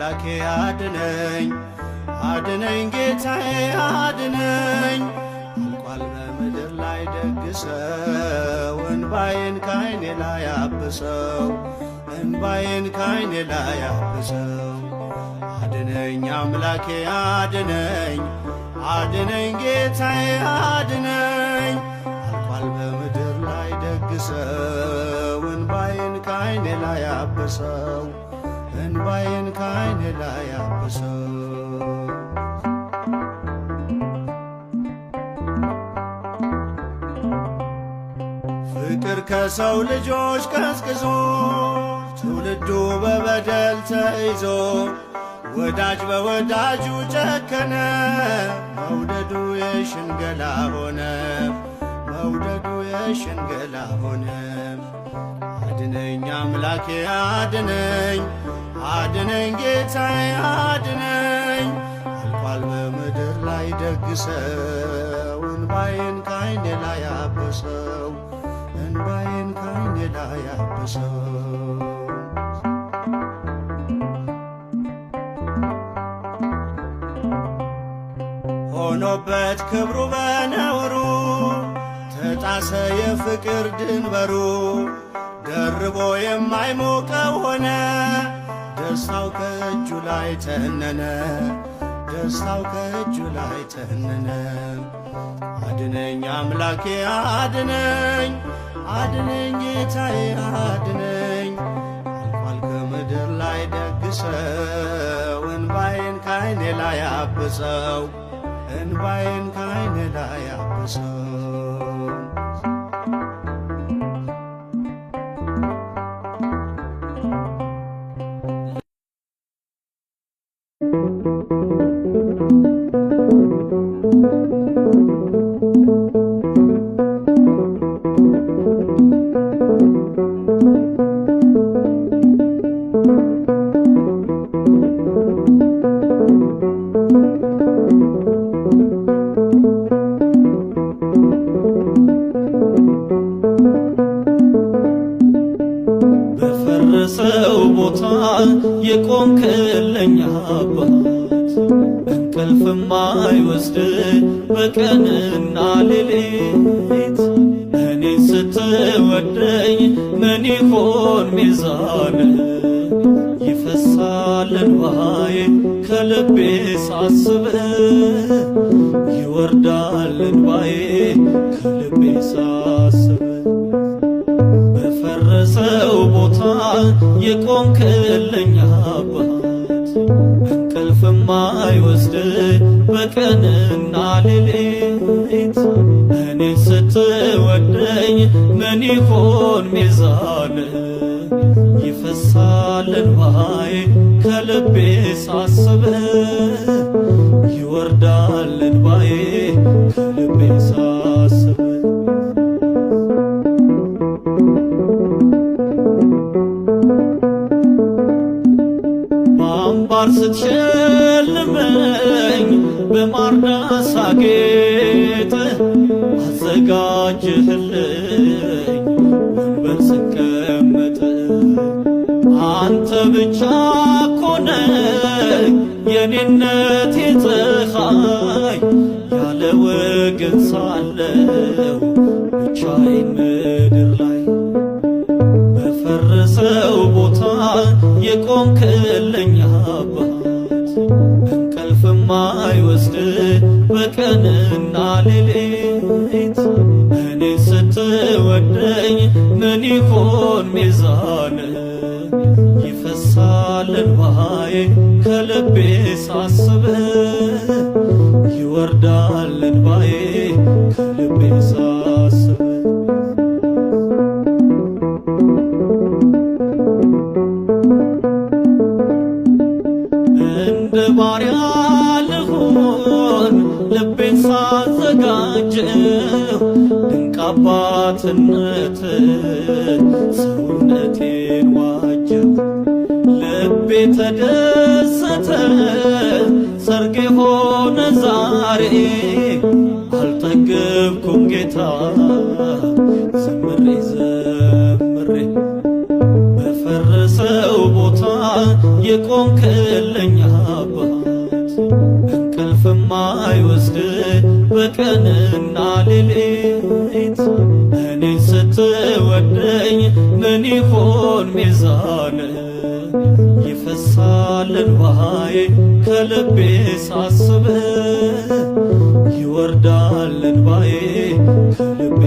አምላኬ አድነኝ አድነኝ ጌታዬ አድነኝ አልቋል በምድር ላይ ደግሰው እንባዬን ካይኔ ላይ አብሰው እንባዬን ካይኔ ላይ አብሰው አድነኝ አምላኬ አድነኝ አድነኝ ጌታዬ አድነኝ አልቋል በምድር ላይ ደግሰው እንባዬን ካይኔ ላይ አብሰው እንባዬን ካይኔ ላይ አብሰው ፍቅር ከሰው ልጆች ቀዝቅዞ ትውልዱ በበደል ተይዞ ወዳጅ በወዳጁ ጨከነ መውደዱ የሽንገላ ሆነ መውደዱ የሽንገላ ሆነ አድነኝ አምላኬ አድነኝ አድነኝ ጌታዬ አድነኝ አልቋል በምድር ላይ ደግሰው እንባዬን ካይኔ ላይ አብሰው እንባዬን ካይኔ ላይ አብሰው ሆኖበት ክብሩ በነውሩ ተጣሰ የፍቅር ድንበሩ ደርቦ የማይሞቀው ሆነ ደስታው ከእጁ ላይ ተነነ ደስታው ከእጁ ላይ ተነነ አድነኝ አምላኬ አድነኝ አድነኝ ጌታዬ አድነኝ አልቋል ከምድር ላይ ደግሰው እንባዬን ካይኔ ላይ አብሰው እንባዬን ካይኔ ላይ አብሰው በፈረሰው ቦታ የቆምክልኝ አባት እንቅልፍም አይወስድ በቀንና ሌሊት እኔን ስትወደኝ ምን ይሆን ሚዛን ይፈሳል እንባዬ ከልቤ ሳስብ ይወርዳል እንባዬ ከልቤ ሳስብ በፈረሰው ቦታ የቆምክልኝ አባት እንቅልፍም አይወስድ በቀንና ሌሊት እኔን ስትወደኝ ምን ይሆን ሚዛን ይፈሳል እንባዬ ከልቤ ሳስብ ይወርዳል እንባዬ ከልቤ ሳስብ በአምባር ስትሸልመኝ በማርዳ ሳጌጥ አዘጋጅህልኝ ወንበር ስቀመጥ አንተ ብቻ ኮነህ የኔነቴ ፀሐይ ያለ ወገን ሳለው ብቻዬን ምድር ላይ በፈረሰው ቦታ የቆምክልኝ አባት እንቅልፍም አይወስድ በቀንና ሌሊት እኔን ስትወደኝ ምን ይሆን ሚዛን ይፈሳል እንባዬ ከልቤ ሳስብ ይወርዳል እንባዬ ከልቤ ሳስብ እንደ ባሪያ ልሁን ልቤን ሳዘጋጀው ድንቅ አባትነት ሰውነቴን ዋጀው ልቤ ተደሰተ ሰርግ ሆነ ዛሬ አልጠገብኩም ጌታ ዘምሬ ዘምሬ በፈረሰው ቦታ የቆምክልኝ አባት እንቅልፍም አይወስድ በቀንና ሌሊት እኔን ስትወደኝ ምን ይሆን ሚዛን ይፈሳል እንባዬ ከልቤ ሳስብ ይወርዳል እንባዬ ከልቤ